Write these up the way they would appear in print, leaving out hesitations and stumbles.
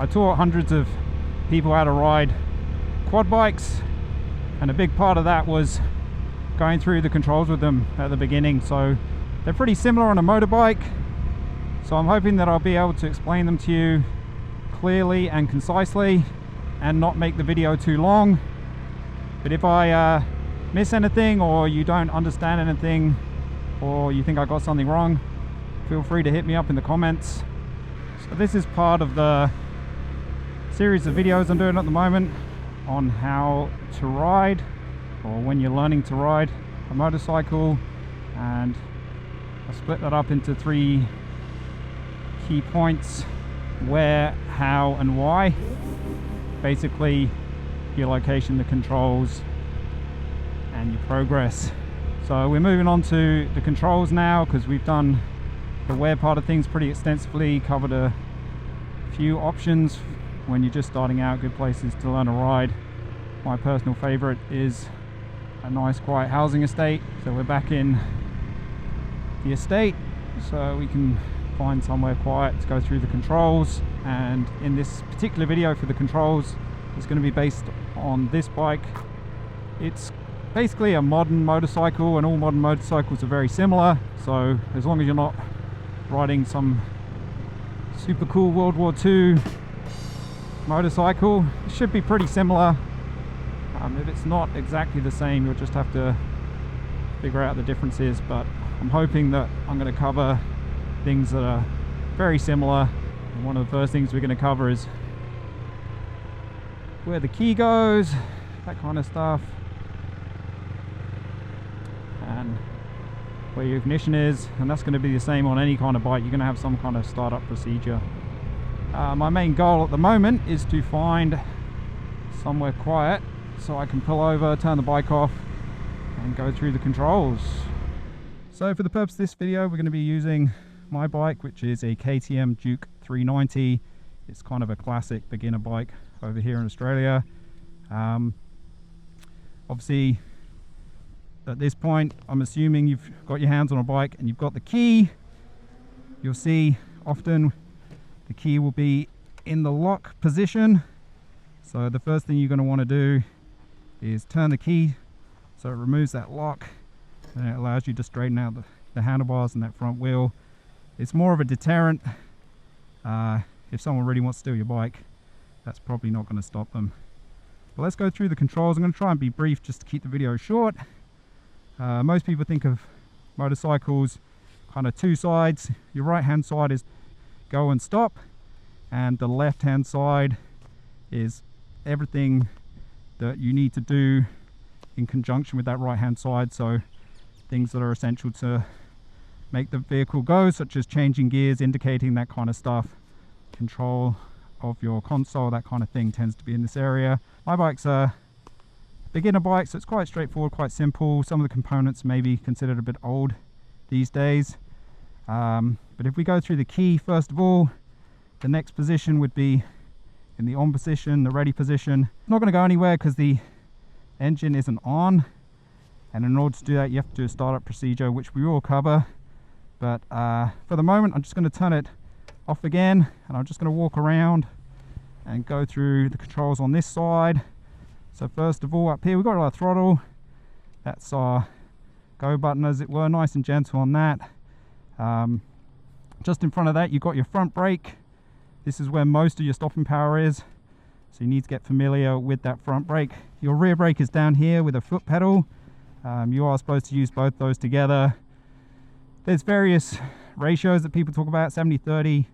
I taught hundreds of people how to ride quad bikes, and a big part of that was going through the controls with them at the beginning. So they're pretty similar on a motorbike, so I'm hoping that I'll be able to explain them to you clearly and concisely and not make the video too long. But if I miss anything, or you don't understand anything, or you think I got something wrong, feel free to hit me up in the comments. So this is part of the series of videos I'm doing at the moment on how to ride, or when you're learning to ride a motorcycle, and I split that up into 3 key points: where, how and why. Basically your location, the controls, and your progress. So we're moving on to the controls now, because we've done the where part of things pretty extensively, covered a few options when you're just starting out, good places to learn a ride. My personal favorite is a nice quiet housing estate, so we're back in the estate so we can find somewhere quiet to go through the controls. And in this particular video for the controls, it's going to be based on this bike. It's basically a modern motorcycle, and all modern motorcycles are very similar, so as long as you're not riding some super cool World War II motorcycle, it should be pretty similar. If it's not exactly the same, you'll just have to figure out the differences, but I'm hoping that I'm going to cover things that are very similar. And one of the first things we're going to cover is where the key goes, that kind of stuff, and where your ignition is, and that's going to be the same on any kind of bike. You're going to have some kind of startup procedure. My main goal at the moment is to find somewhere quiet so I can pull over, turn the bike off, and go through the controls. So for the purpose of this video, we're going to be using my bike, which is a KTM Duke 390. It's kind of a classic beginner bike over here in Australia. Obviously at this point, I'm assuming you've got your hands on a bike and you've got the key. You'll see often the key will be in the lock position. So the first thing you're going to want to do is turn the key so it removes that lock, and it allows you to straighten out the handlebars and that front wheel. It's more of a deterrent. If someone really wants to steal your bike, that's probably not going to stop them. But let's go through the controls. I'm going to try and be brief just to keep the video short. Most people think of motorcycles kind of 2 sides. Your right hand side is go and stop, and the left hand side is everything that you need to do in conjunction with that right hand side. So things that are essential to make the vehicle go, such as changing gears, indicating, that kind of stuff, control of your console, that kind of thing tends to be in this area. My bike's a beginner bike, so it's quite straightforward, quite simple. Some of the components may be considered a bit old these days, but if we go through the key, first of all, the next position would be in the on position, the ready position. It's not going to go anywhere because the engine isn't on, and in order to do that you have to do a startup procedure, which we will cover. But for the moment I'm just going to turn it off again, and I'm just going to walk around and go through the controls on this side. So first of all, up here we've got our throttle. That's our go button, as it were, nice and gentle on that. Just in front of that you've got your front brake. This is where most of your stopping power is, so you need to get familiar with that front brake. Your rear brake is down here with a foot pedal. You are supposed to use both those together. There's various ratios that people talk about, 70-30,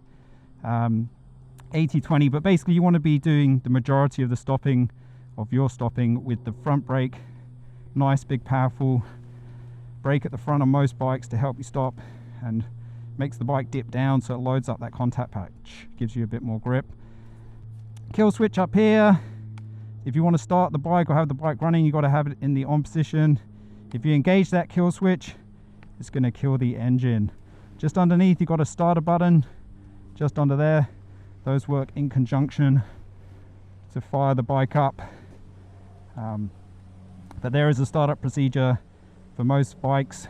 80-20, but basically you want to be doing the majority of the stopping of your stopping with the front brake. Nice big powerful brake at the front on most bikes to help you stop, and makes the bike dip down so it loads up that contact patch, gives you a bit more grip. Kill switch up here. If you want to start the bike or have the bike running, you got to have it in the on position. If you engage that kill switch, it's going to kill the engine. Just underneath you've got a starter button, just under there. Those work in conjunction to fire the bike up. But there is a startup procedure for most bikes,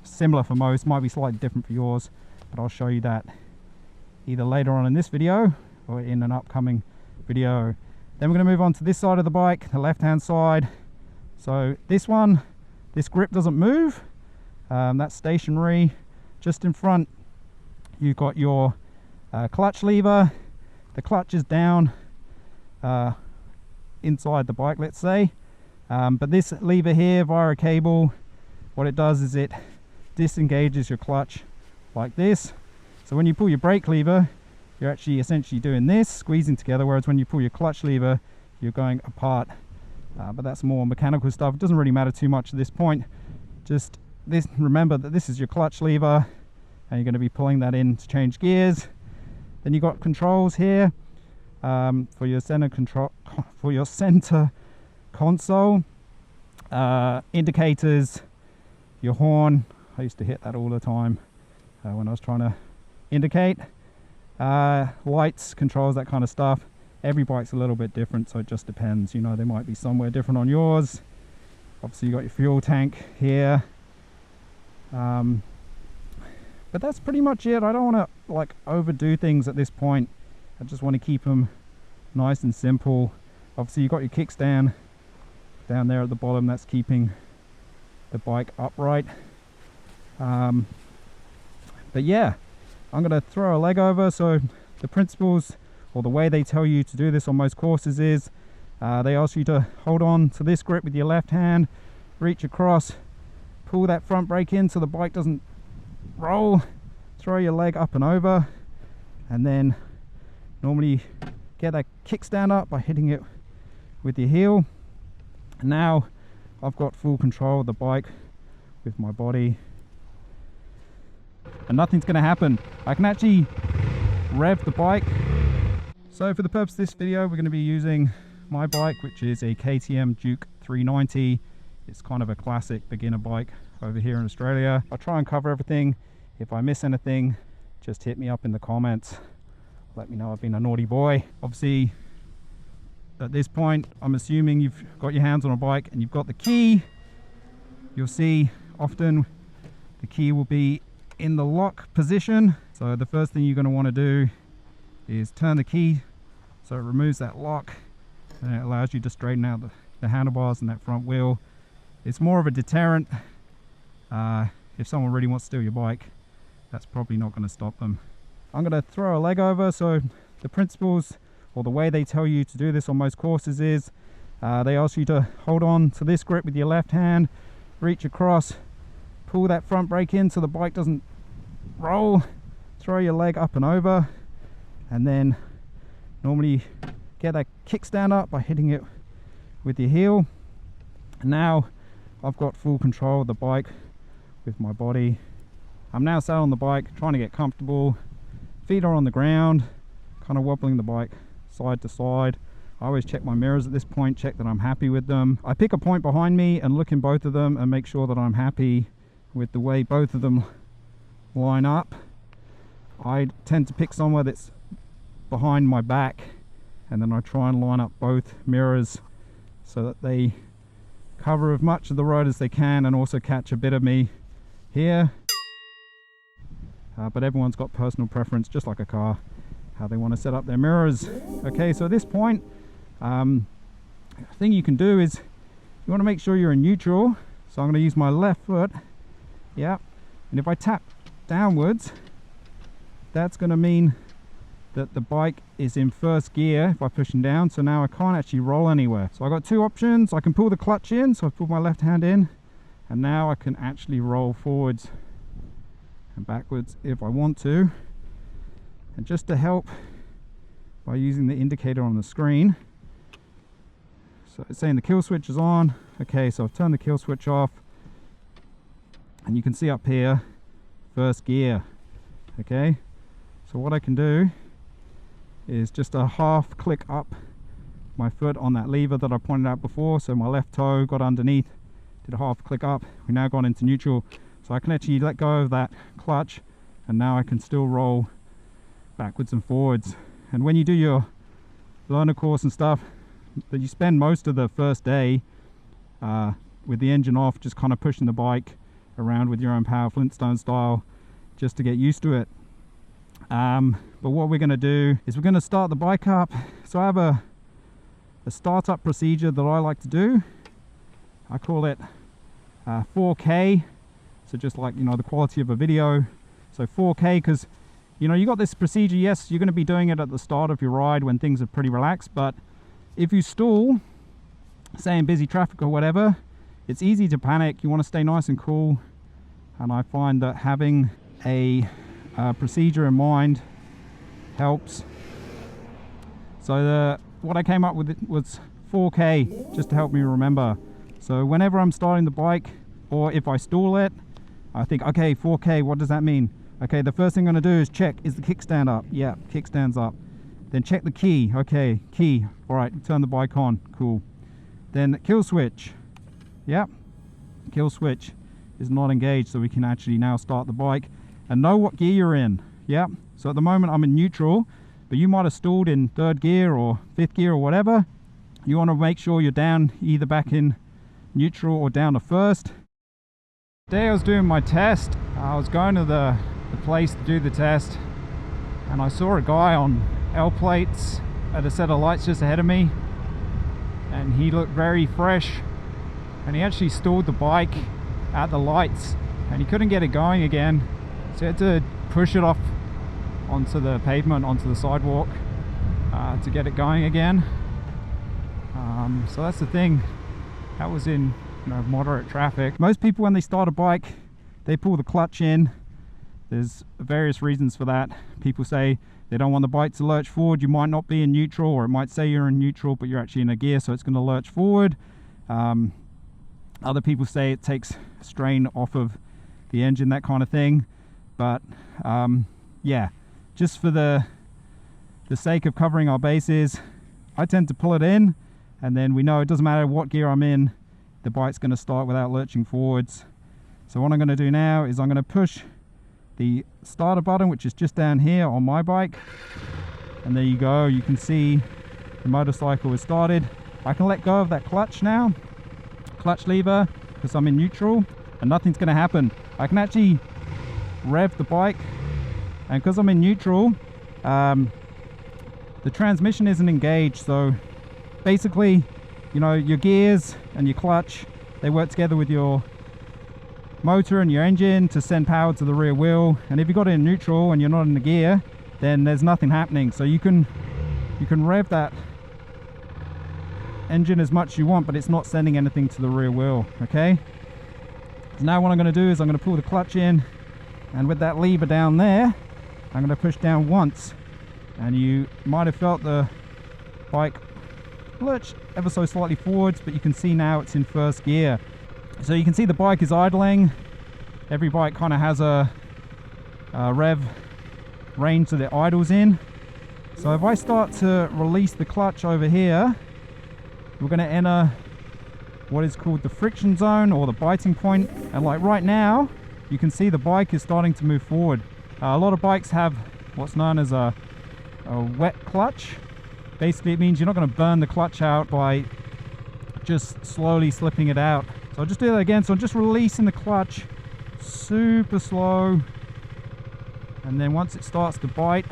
similar for most, might be slightly different for yours, but I'll show you that either later on in this video or in an upcoming video. Then we're going to move on to this side of the bike, the left hand side. So this grip doesn't move, that's stationary. Just in front you've got your clutch lever. The clutch is down inside the bike, let's say, but this lever here via a cable, what it does is it disengages your clutch like this. So when you pull your brake lever, you're actually essentially doing this, squeezing together, whereas when you pull your clutch lever, you're going apart. But that's more mechanical stuff. It doesn't really matter too much at this point. Just this, remember that this is your clutch lever and you're going to be pulling that in to change gears. Then you've got controls here for your center control, for your center console, indicators, your horn. I used to hit that all the time when I was trying to indicate. Lights, controls, that kind of stuff. Every bike's a little bit different, so it just depends. You know, they might be somewhere different on yours. Obviously you got your fuel tank here, but that's pretty much it. I don't want to like overdo things at this point. I just want to keep them nice and simple. Obviously you got your kickstand down there at the bottom, that's keeping the bike upright. But yeah, I'm going to throw a leg over. So the principles, or the way they tell you to do this on most courses, is they ask you to hold on to this grip with your left hand, reach across, pull that front brake in so the bike doesn't roll, throw your leg up and over, and then normally get that kickstand up by hitting it with your heel. And now I've got full control of the bike with my body, and nothing's going to happen. I can actually rev the bike. So for the purpose of this video, we're going to be using my bike, which is a KTM Duke 390. It's kind of a classic beginner bike over here in Australia. I'll try and cover everything. If I miss anything, just hit me up in the comments. Let me know I've been a naughty boy. Obviously, at this point, I'm assuming you've got your hands on a bike and you've got the key. You'll see often the key will be in the lock position. So the first thing you're going to want to do is turn the key so it removes that lock, and it allows you to straighten out the handlebars and that front wheel. It's more of a deterrent. If someone really wants to steal your bike, that's probably not going to stop them. I'm going to throw a leg over. So the principles, or the way they tell you to do this on most courses, is they ask you to hold on to this grip with your left hand, reach across, pull that front brake in so the bike doesn't roll, throw your leg up and over, and then normally get that kickstand up by hitting it with your heel. And now I've got full control of the bike with my body. I'm now sat on the bike, trying to get comfortable. Feet are on the ground, kind of wobbling the bike side to side. I always check my mirrors at this point, check that I'm happy with them. I pick a point behind me and look in both of them and make sure that I'm happy with the way both of them line up. I tend to pick somewhere that's behind my back, and then I try and line up both mirrors so that they cover as much of the road as they can and also catch a bit of me here. But everyone's got personal preference, just like a car, how they want to set up their mirrors. Okay, so at this point, the thing you can do is you want to make sure you're in neutral. So I'm going to use my left foot, yeah, and if I tap downwards, that's going to mean that the bike is in first gear if I'm pushing down. So now I can't actually roll anywhere. So I've got two options. I can pull the clutch in, so I've pulled my left hand in, and now I can actually roll forwards and backwards if I want to. And just to help, by using the indicator on the screen, so it's saying the kill switch is on. Okay, so I've turned the kill switch off, and you can see up here first gear. Okay, so what I can do is just a half click up my foot on that lever that I pointed out before. So my left toe got underneath, did a half click up, we now gone into neutral. So I can actually let go of that clutch, and now I can still roll backwards and forwards. And when you do your learner course and stuff, that you spend most of the first day with the engine off, just kind of pushing the bike around with your own power, Flintstone style, just to get used to it. But what we're going to do is we're going to start the bike up. So I have a startup procedure that I like to do. I call it 4K. So just like, you know, the quality of a video. So 4K, because, you know, you got this procedure. Yes, you're going to be doing it at the start of your ride when things are pretty relaxed. But if you stall, say in busy traffic or whatever, it's easy to panic. You want to stay nice and cool. And I find that having a procedure in mind helps. So what I came up with was 4K, just to help me remember. So whenever I'm starting the bike, or if I stall it, I think, okay, 4K, what does that mean? Okay, the first thing I'm going to do is check, is the kickstand up? Yeah, kickstand's up. Then check the key. Okay, key. All right, turn the bike on. Cool. Then kill switch. Yep, kill switch is not engaged, so we can actually now start the bike and know what gear you're in. Yep. So at the moment I'm in neutral, but you might have stalled in 3rd gear or 5th gear or whatever. You want to make sure you're down either back in neutral or down to 1st. Today I was doing my test. I was going to the place to do the test, and I saw a guy on L plates at a set of lights just ahead of me, and he looked very fresh, and he actually stalled the bike at the lights and he couldn't get it going again, so he had to push it off onto the pavement, onto the sidewalk, to get it going again. So that's the thing. That was in, you know, moderate traffic. Most people, when they start a bike, they pull the clutch in. There's various reasons for that. People say they don't want the bike to lurch forward. You might not be in neutral, or it might say you're in neutral but you're actually in a gear, so it's going to lurch forward. Other people say it takes strain off of the engine, that kind of thing. But yeah, just for the sake of covering our bases, I tend to pull it in, and then we know it doesn't matter what gear I'm in, the bike's going to start without lurching forwards. So what I'm going to do now is I'm going to push the starter button, which is just down here on my bike, and there you go. You can see the motorcycle is started. I can let go of that clutch now, clutch lever, because I'm in neutral, and nothing's going to happen. I can actually rev the bike, and because I'm in neutral, the transmission isn't engaged. So basically, you know, your gears and your clutch, they work together with your motor and your engine to send power to the rear wheel. And if you got it in neutral and you're not in the gear, then there's nothing happening. So you can rev that engine as much as you want, but it's not sending anything to the rear wheel. Okay, so now what I'm going to do is I'm going to pull the clutch in, and with that lever down there, I'm going to push down once, and you might have felt the bike lurch ever so slightly forwards, but you can see now it's in 1st gear. So you can see the bike is idling. Every bike kind of has a rev range that it idles in. So if I start to release the clutch over here, we're going to enter what is called the friction zone, or the biting point. And like right now, you can see the bike is starting to move forward. A lot of bikes have what's known as a wet clutch. Basically it means you're not going to burn the clutch out by just slowly slipping it out. So I'll just do that again. So I'm just releasing the clutch super slow, and then once it starts to bite,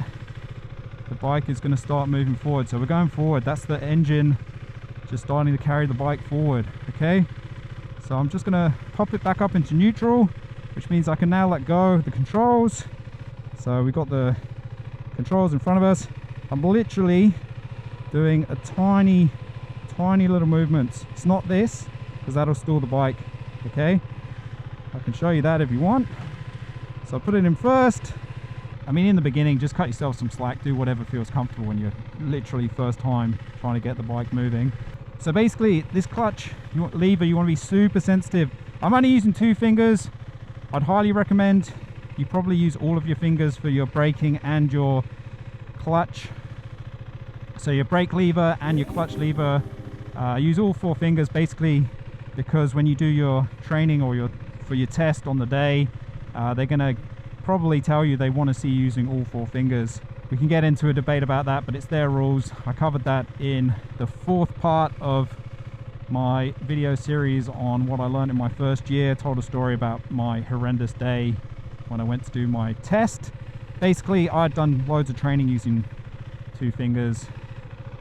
the bike is going to start moving forward. So we're going forward. That's the engine just starting to carry the bike forward. Okay, so I'm just going to pop it back up into neutral, which means I can now let go of the controls. So we've got the controls in front of us. I'm literally doing a tiny little movements. It's not this, because that'll stall the bike. Okay, I can show you that if you want. So I put it in first. I mean, in the beginning, just cut yourself some slack, do whatever feels comfortable when you're literally first time trying to get the bike moving. So basically, this clutch lever, you want to be super sensitive. I'm only using 2 fingers. I'd highly recommend you probably use all of your fingers for your braking and your clutch. So your brake lever and your clutch lever, use all 4 fingers basically, because when you do your training or for your test on the day, they're going to probably tell you they want to see you using all 4 fingers. We can get into a debate about that, but it's their rules. I covered that in the 4th part of my video series on what I learned in my first year. Told a story about my horrendous day when I went to do my test. basically I'd done loads of training using 2 fingers,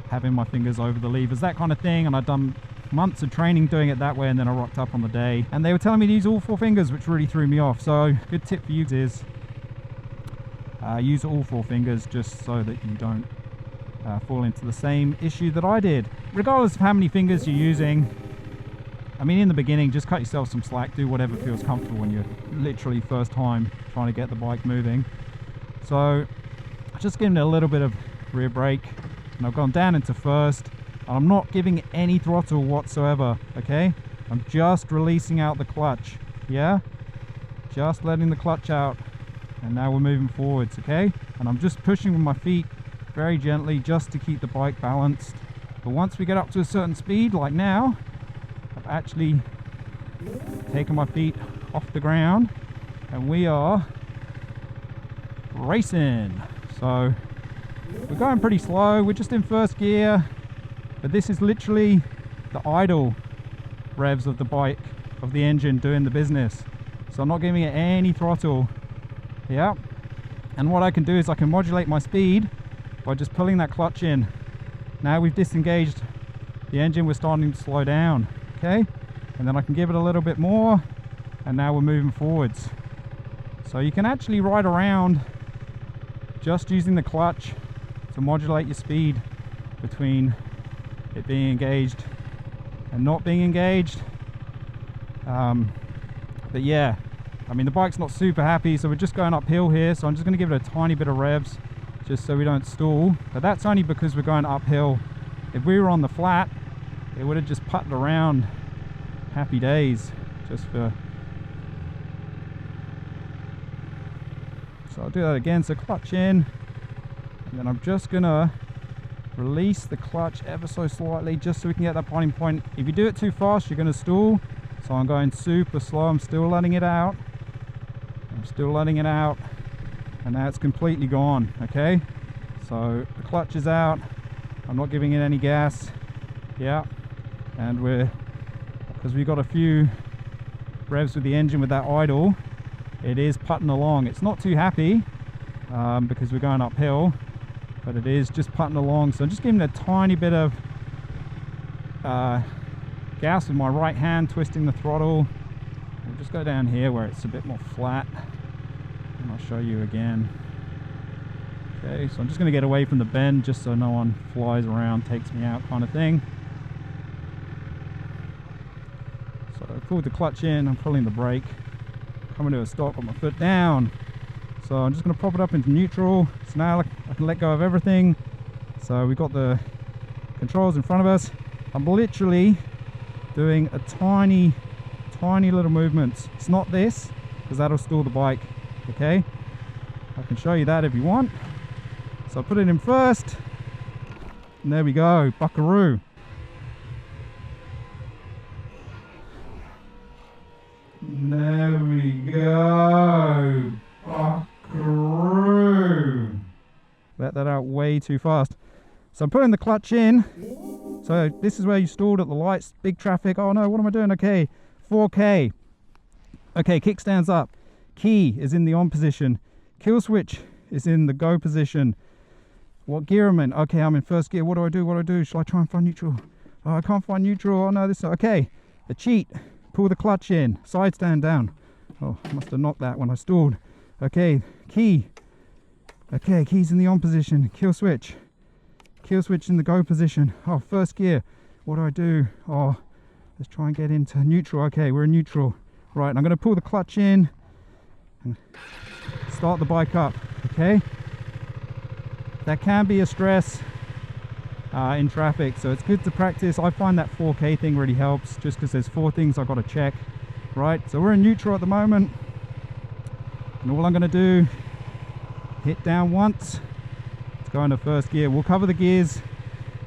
having my fingers over the levers, that kind of thing, and I'd done months of training doing it that way, and then I rocked up on the day and they were telling me to use all 4 fingers, which really threw me off. So good tip for you is use all 4 fingers, just so that you don't fall into the same issue that I did. Regardless of how many fingers you're using, I mean, in the beginning, just cut yourself some slack, do whatever feels comfortable when you're literally first time trying to get the bike moving. So just giving it a little bit of rear brake, and I've gone down into first, and I'm not giving any throttle whatsoever, okay? I'm just releasing out the clutch, yeah? Just letting the clutch out, and now we're moving forwards, okay? And I'm just pushing with my feet very gently just to keep the bike balanced. But once we get up to a certain speed, like now, I've actually taken my feet off the ground and we are racing. So we're going pretty slow, we're just in first gear, but this is literally the idle revs of the bike, of the engine doing the business. So I'm not giving it any throttle. Yeah, and what I can do is I can modulate my speed by just pulling that clutch in. Now we've disengaged the engine, we're starting to slow down, okay? And then I can give it a little bit more, and now we're moving forwards. So you can actually ride around just using the clutch to modulate your speed between it being engaged and not being engaged. But yeah, I mean, the bike's not super happy, so we're just going uphill here, so I'm just going to give it a tiny bit of revs just so we don't stall. But that's only because we're going uphill. If we were on the flat, it would have just putted around happy days just for... So I'll do that again. So clutch in, and then I'm just going to release the clutch ever so slightly just so we can get that binding point. If you do it too fast, you're going to stall. So I'm going super slow, I'm still letting it out. I'm still letting it out, and now it's completely gone, okay? So the clutch is out, I'm not giving it any gas, yeah, and because we've got a few revs with the engine with that idle, it is putting along. It's not too happy because we're going uphill, but it is just putting along. So I'm just giving it a tiny bit of gas with my right hand, twisting the throttle. We'll just go down here where it's a bit more flat, and I'll show you again. Okay, so I'm just going to get away from the bend just so no one flies around, takes me out kind of thing. So I pulled the clutch in, I'm pulling the brake, coming to a stop, got my foot down. So I'm just going to prop it up into neutral. So now I can let go of everything. So we've got the controls in front of us. I'm literally doing a tiny little movements. It's not this, because that'll stall the bike, okay? I can show you that if you want. So I put it in first, and there we go, buckaroo. There we go, buckaroo. Let that out way too fast. So I'm putting the clutch in. So this is where you stalled at the lights, big traffic. Oh no, what am I doing? Okay, 4K. Okay, kickstand's up. Key is in the on position. Kill switch is in the go position. What gear am I in? Okay, I'm in first gear. What do I do? What do I do? Shall I try and find neutral? Oh, I can't find neutral. Oh no, this. Okay, a cheat. Pull the clutch in. Side stand down. Oh, I must have knocked that when I stalled. Okay, key. Okay, key's in the on position. Kill switch. Kill switch in the go position. Oh, first gear. What do I do? Oh, let's try and get into neutral. Okay, we're in neutral. Right, I'm going to pull the clutch in and start the bike up. Okay, that can be a stress in traffic, so it's good to practice. I find that 4K thing really helps, just because there's 4 things I've got to check. Right, so we're in neutral at the moment, and all I'm going to do, hit down once. Let's go into first gear. We'll cover the gears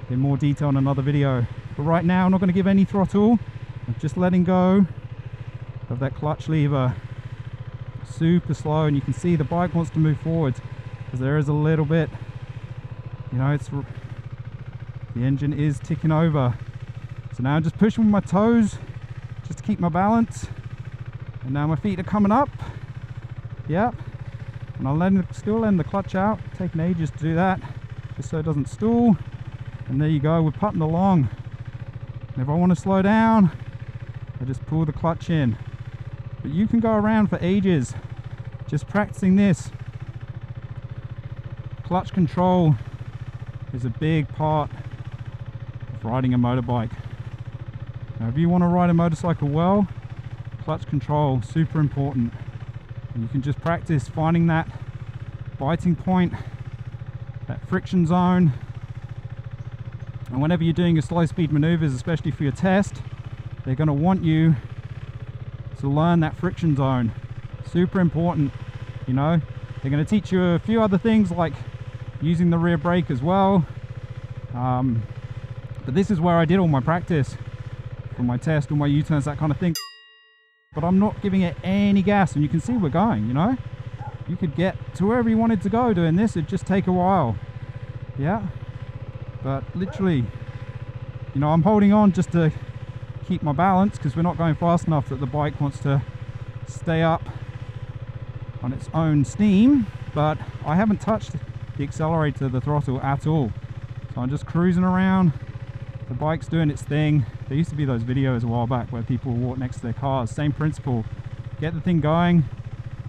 in more detail in another video, but right now I'm not going to give any throttle. I'm just letting go of that clutch lever, super slow, and you can see the bike wants to move forwards because there is a little bit, you know, the engine is ticking over. So now I'm just pushing with my toes just to keep my balance, and now my feet are coming up. Yep, And I'm still letting the clutch out, taking ages to do that, just so it doesn't stall. And there you go, we're putting along. And if I want to slow down, I just pull the clutch in. But you can go around for ages just practicing this. Clutch control is a big part of riding a motorbike. Now if you want to ride a motorcycle well, clutch control, super important. And you can just practice finding that biting point, that friction zone. And whenever you're doing your slow speed maneuvers, especially for your test, they're going to want you to learn that friction zone. Super important, you know. They're going to teach you a few other things like using the rear brake as well. But this is where I did all my practice for my test, all my U-turns, that kind of thing. But I'm not giving it any gas, and you can see we're going, you know. You could get to wherever you wanted to go doing this. It'd just take a while. Yeah. But literally, you know, I'm holding on just to keep my balance because we're not going fast enough that the bike wants to stay up on its own steam. But I haven't touched the accelerator, the throttle at all. So I'm just cruising around. The bike's doing its thing. There used to be those videos a while back where people walk next to their cars. Same principle. Get the thing going.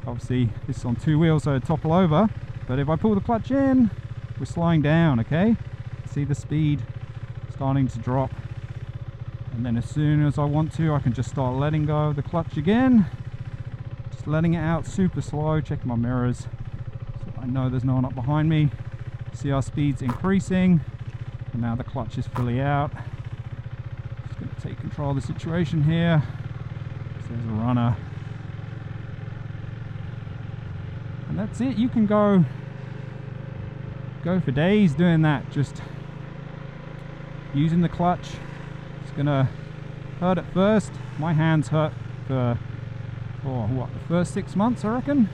Obviously this is on two wheels, so it'll topple over. But if I pull the clutch in, we're slowing down, okay? See the speed starting to drop. And then as soon as I want to, I can just start letting go of the clutch again. Just letting it out super slow, checking my mirrors so I know there's no one up behind me. See our speed's increasing. And now the clutch is fully out. Just going to take control of the situation here. So there's a runner. And that's it. You can go for days doing that, just using the clutch. It's gonna hurt at first. My hands hurt for what, the first 6 months, I reckon,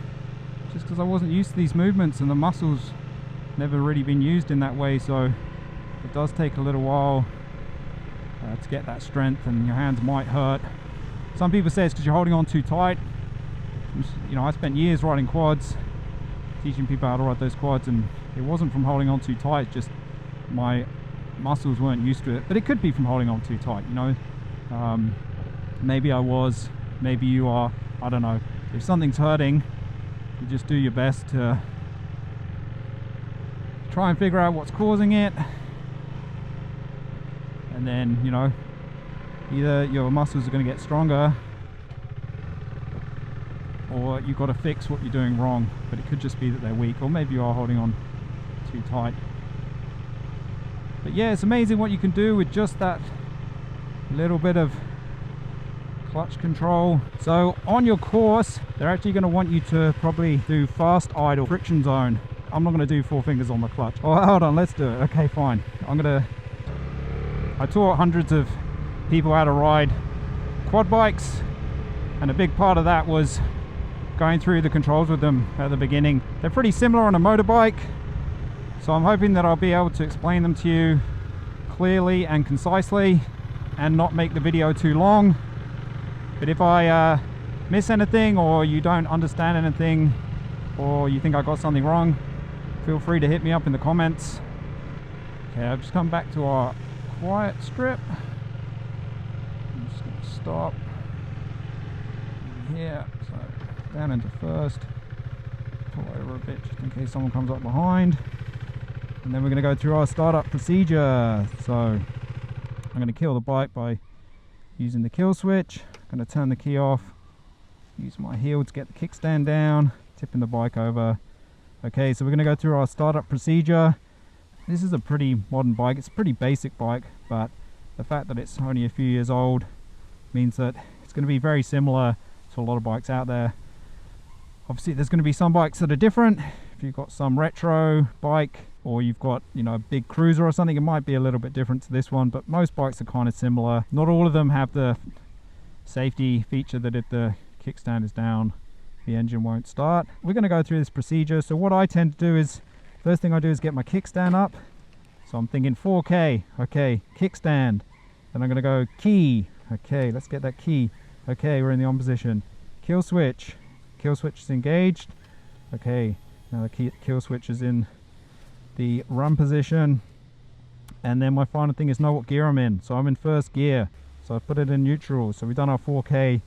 just because I wasn't used to these movements and the muscles never really been used in that way. So it does take a little while to get that strength, and your hands might hurt. Some people say it's because you're holding on too tight. You know, I spent years riding quads, teaching people how to ride those quads, and it wasn't from holding on too tight, just my muscles weren't used to it. But it could be from holding on too tight, you know. Maybe I was, maybe you are, I don't know. If something's hurting, you just do your best to try and figure out what's causing it. And then, you know, either your muscles are going to get stronger, or you've got to fix what you're doing wrong. But it could just be that they're weak, or maybe you are holding on too tight. But yeah, it's amazing what you can do with just that little bit of clutch control. So on your course, they're actually going to want you to probably do fast idle, friction zone. I'm not going to do 4 fingers on the clutch. Oh, hold on, let's do it. Okay, fine. I taught hundreds of people how to ride quad bikes, and a big part of that was going through the controls with them at the beginning. They're pretty similar on a motorbike, so I'm hoping that I'll be able to explain them to you clearly and concisely and not make the video too long. But if I miss anything, or you don't understand anything, or you think I got something wrong, feel free to hit me up in the comments. Okay, I've just come back to our quiet strip. I'm just going to stop here, so down into first, pull over a bit just in case someone comes up behind, and then we're going to go through our startup procedure. So I'm going to kill the bike by using the kill switch. I'm going to turn the key off, use my heel to get the kickstand down, tipping the bike over. Okay, so we're going to go through our startup procedure. This is a pretty modern bike. It's a pretty basic bike, but the fact that it's only a few years old means that it's going to be very similar to a lot of bikes out there. Obviously there's going to be some bikes that are different. If you've got some retro bike, or you've got, you know, a big cruiser or something, it might be a little bit different to this one, but most bikes are kind of similar. Not all of them have the safety feature that if the kickstand is down, the engine won't start. We're going to go through this procedure. So what I tend to do is, first thing I do is get my kickstand up. So I'm thinking 4K, okay, kickstand. Then I'm going to go key, okay, let's get that key. Okay, we're in the on position. Kill switch is engaged. Okay, Now the kill switch is in the run position, and then my final thing is know what gear I'm in. So I'm in first gear, so I put it in neutral. So we've done our 4K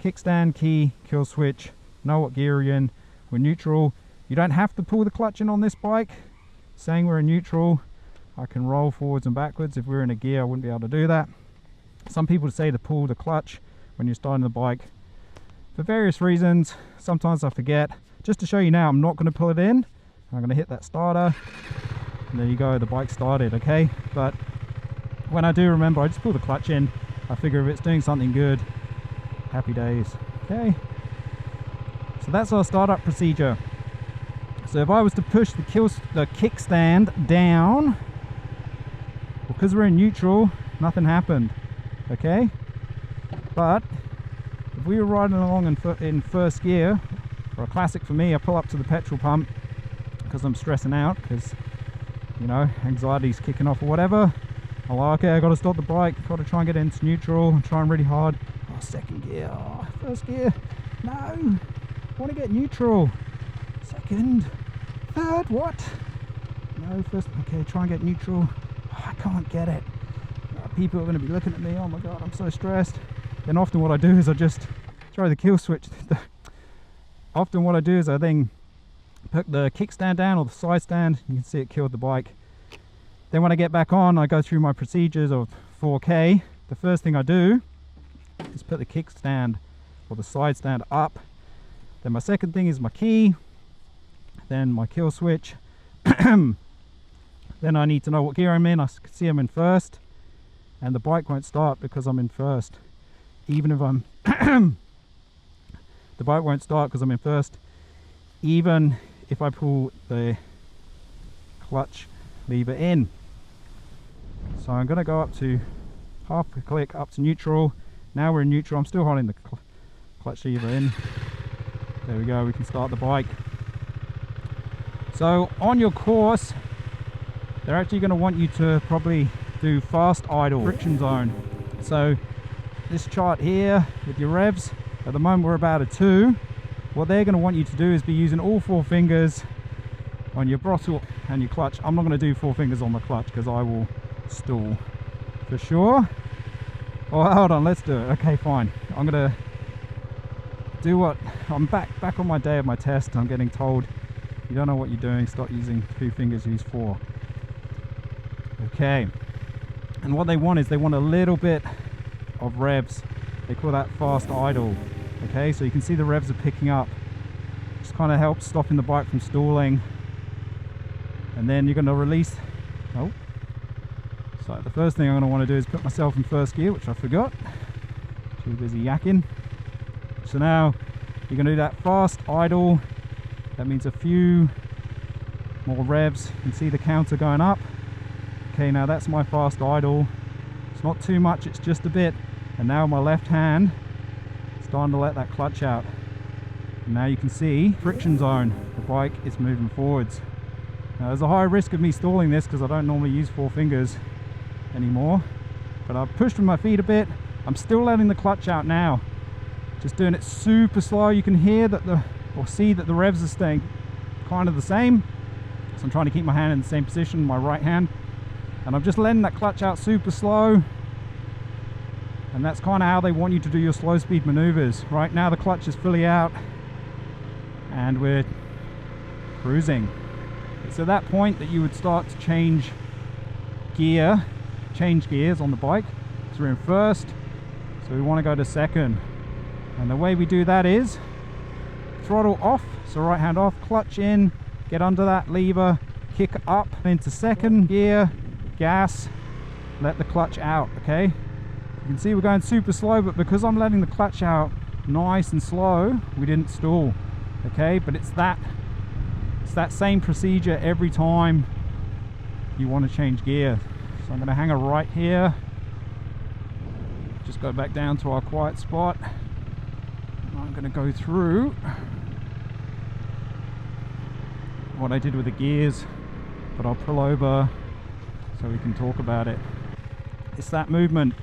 kickstand, key, kill switch, know what gear you're in. We're neutral. You don't have to pull the clutch in on this bike. Saying we're in neutral, I can roll forwards and backwards. If we're in a gear, I wouldn't be able to do that. Some people say to pull the clutch when you're starting the bike for various reasons. Sometimes I forget. Just to show you now, I'm not going to pull it in. I'm going to hit that starter, and there you go, the bike started. Okay, but when I do remember, I just pull the clutch in. I figure if it's doing something good, happy days. Okay, so that's our startup procedure. So if I was to push the kickstand down, because we're in neutral, nothing happened. Okay, but if we were riding along in first gear, or a classic for me, I pull up to the petrol pump because I'm stressing out, because, you know, anxiety's kicking off or whatever. I'm like, okay, I got to stop the bike, got to try and get into neutral. I'm trying really hard. Oh, second gear, oh, first gear, no, I want to get neutral. Second, third, what? No, first, okay, try and get neutral. Oh, I can't get it. People are going to be looking at me, oh my god, I'm so stressed. Then often what I do is I just throw the kill switch. Often what I do is I then put the kickstand down, or the side stand. You can see it killed the bike. Then when I get back on, I go through my procedures of 4K. The first thing I do is put the kickstand or the side stand up. Then my second thing is my key, then my kill switch. Then I need to know what gear I'm in. I can see I'm in first, and the bike won't start because I'm in first. Even if I'm the bike won't start because I'm in first, even if I pull the clutch lever in. So I'm going to go up to half a click up to neutral. Now we're in neutral. I'm still holding the clutch lever in. There we go, we can start the bike. So on your course, they're actually going to want you to probably do fast idle, friction zone. So this chart here with your revs, at the moment we're about a 2. What they're going to want you to do is be using all 4 fingers on your throttle and your clutch. I'm not going to do 4 fingers on the clutch because I will stall for sure. Oh, hold on, let's do it. Okay, fine. I'm going to do what I'm back on my day of my test. I'm getting told you don't know what you're doing, stop using 2 fingers, use 4. Okay, and what they want is they want a little bit of revs. They call that fast idle. Okay, so you can see the revs are picking up. Just kind of helps stopping the bike from stalling. And then you're going to release. Oh, so the first thing I'm going to want to do is put myself in first gear, which I forgot. Too busy yakking. So now you're going to do that fast idle. That means a few more revs. You can see the counter going up. Okay, now that's my fast idle. It's not too much, it's just a bit. And now my left hand is starting to let that clutch out. And now you can see friction zone. The bike is moving forwards. Now there's a high risk of me stalling this because I don't normally use 4 fingers anymore. But I've pushed with my feet a bit. I'm still letting the clutch out now. Just doing it super slow. You can hear that or see that the revs are staying kind of the same. So I'm trying to keep my hand in the same position, my right hand. And I'm just letting that clutch out super slow. And that's kind of how they want you to do your slow speed maneuvers. Right now the clutch is fully out and we're cruising. It's at that point that you would start to change gears on the bike. So we're in first, so we want to go to second. And the way we do that is throttle off, so right hand off, clutch in, get under that lever, kick up into second gear, gas, let the clutch out. Okay, you can see we're going super slow, but because I'm letting the clutch out nice and slow, we didn't stall. Okay, but it's that same procedure every time you want to change gear. So I'm going to hang a right here, just go back down to our quiet spot. I'm going to go through what I did with the gears, but I'll pull over so we can talk about it. It's that movement.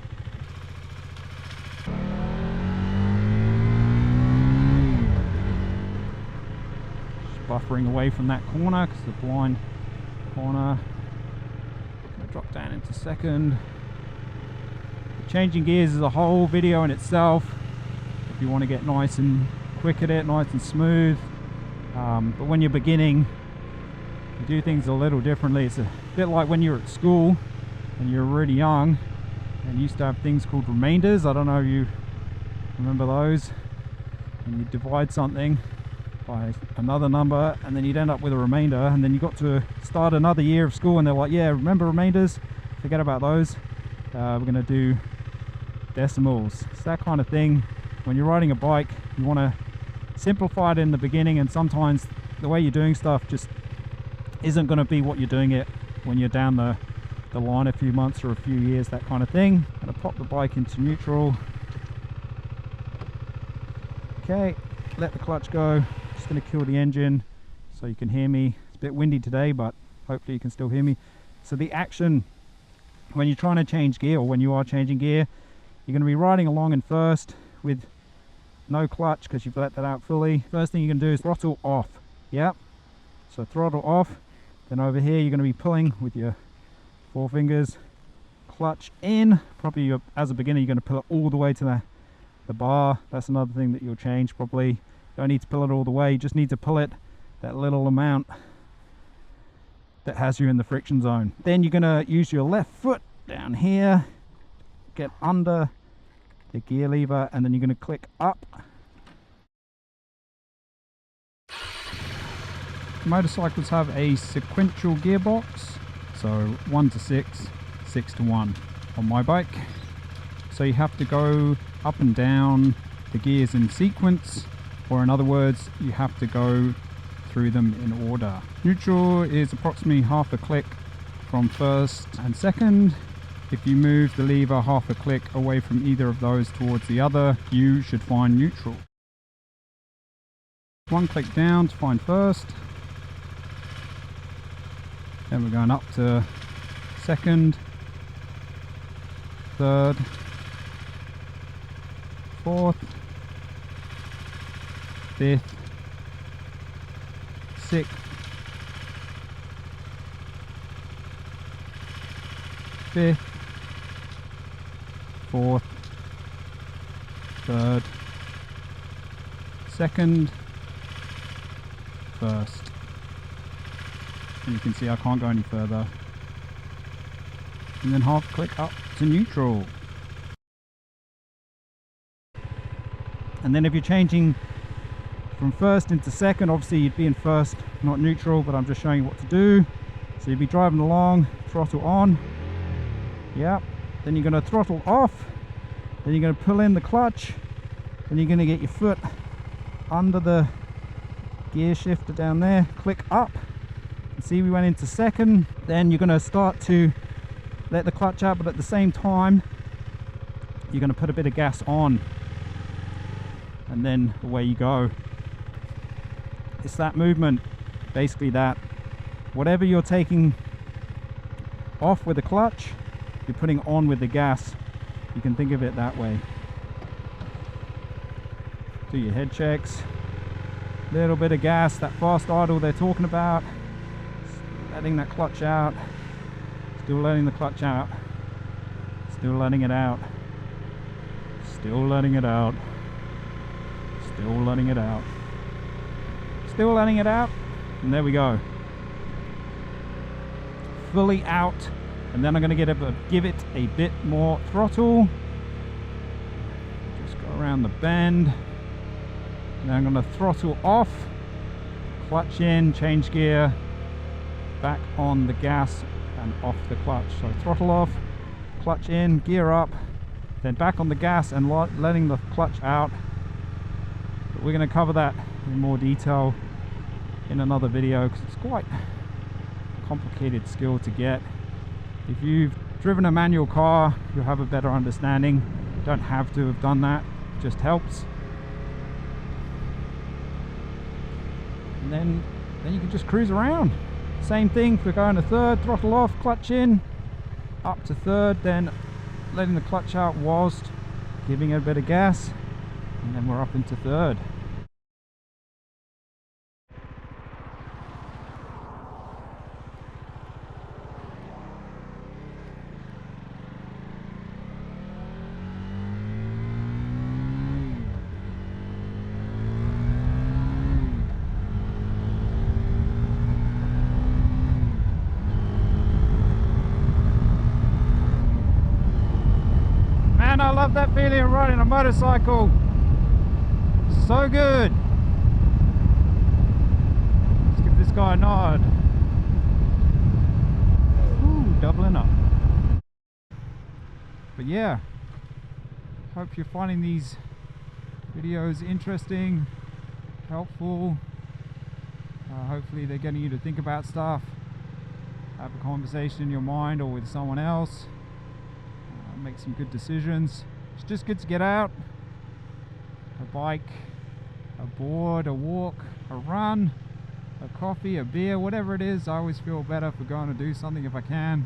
buffering away from that corner because the blind corner. Going to drop down into second. Changing gears is a whole video in itself if you want to get nice and quick at it, nice and smooth. But when you're beginning, you do things a little differently. It's a bit like when you're at school and you're really young and you used to have things called remainders. I don't know if you remember those. And you divide something by another number and then you'd end up with a remainder, and then you got to start another year of school and they're like, yeah, remember remainders? Forget about those. We're going to do decimals. It's that kind of thing. When you're riding a bike, you want to simplify it in the beginning, and sometimes the way you're doing stuff just isn't going to be what you're doing it when you're down the line a few months or a few years, that kind of thing. I'm going to pop the bike into neutral. Okay, let the clutch go. Just going to kill the engine so you can hear me. It's a bit windy today, but hopefully you can still hear me. So the action when you're trying to change gear, or when you are changing gear, you're going to be riding along in first with no clutch because you've let that out fully. First thing you can do is throttle off. Yep. So throttle off. Then over here you're going to be pulling with your forefingers. Clutch in. Probably as a beginner you're going to pull it all the way to the bar. That's another thing that you'll change probably. Don't need to pull it all the way. You just need to pull it that little amount that has you in the friction zone. Then you're going to use your left foot down here, get under the gear lever, and then you're going to click up. Motorcycles have a sequential gearbox, so 1 to 6, 6 to 1 on my bike. So you have to go up and down the gears in sequence, or in other words, you have to go through them in order. Neutral is approximately half a click from first and second. If you move the lever half a click away from either of those towards the other, you should find neutral. One click down to find first. Then we're going up to second, third, fourth, fifth, sixth, fifth, fourth, third, second, first. And you can see I can't go any further. And then half click up to neutral. And then if you're changing from first into second, obviously you'd be in first, not neutral, but I'm just showing you what to do. So you'd be driving along, throttle on. Yep. Then you're going to throttle off. Then you're going to pull in the clutch. Then you're going to get your foot under the gear shifter down there. Click up. See, we went into second. Then you're going to start to let the clutch out, but at the same time you're going to put a bit of gas on, and then away you go. It's that movement, basically, that whatever you're taking off with the clutch, you're putting on with the gas. You can think of it that way. Do your head checks. Little bit of gas, that fast idle they're talking about. Letting that clutch out. Still letting the clutch out. Still letting it out. Still letting it out. Still letting it out. Still letting it out. And there we go. Fully out. And then I'm going to give it a bit more throttle. Just go around the bend. Now I'm going to throttle off. Clutch in, change gear. Back on the gas and off the clutch. So throttle off, clutch in, gear up, then back on the gas and letting the clutch out. But we're going to cover that in more detail in another video because it's quite a complicated skill to get. If you've driven a manual car, you'll have a better understanding. You don't have to have done that, it just helps. And then you can just cruise around. Same thing for going to third, throttle off, clutch in, up to third, then letting the clutch out whilst giving it a bit of gas, and then we're up into third. man, I love that feeling of riding a motorcycle. So good. Let's give this guy a nod. Ooh, doubling up. But yeah, hope you're finding these videos interesting, helpful. Hopefully they're getting you to think about stuff, have a conversation in your mind or with someone else, make some good decisions. It's just good to get out, a bike, a board, a walk, a run, a coffee, a beer, whatever it is. I always feel better for going to do something if I can.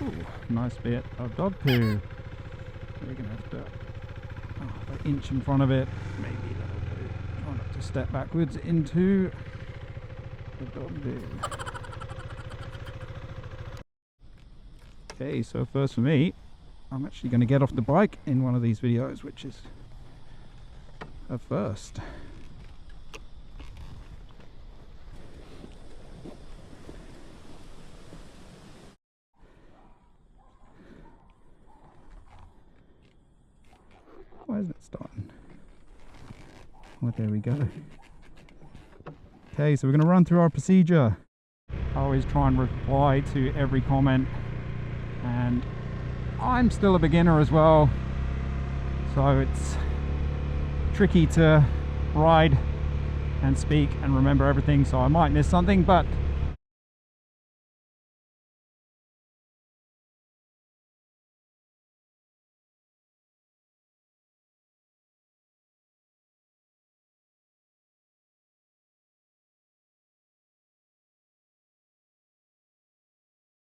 Ooh, nice bit of dog poo. We're gonna have to an inch in front of it, maybe that'll do. Try not to step backwards into the dog poo. Okay, so first for me, I'm actually going to get off the bike in one of these videos, which is a first. Why isn't it starting? Well, there we go. Okay, so we're going to run through our procedure. I always try and reply to every comment, and I'm still a beginner as well, so it's tricky to ride and speak and remember everything, so I might miss something, but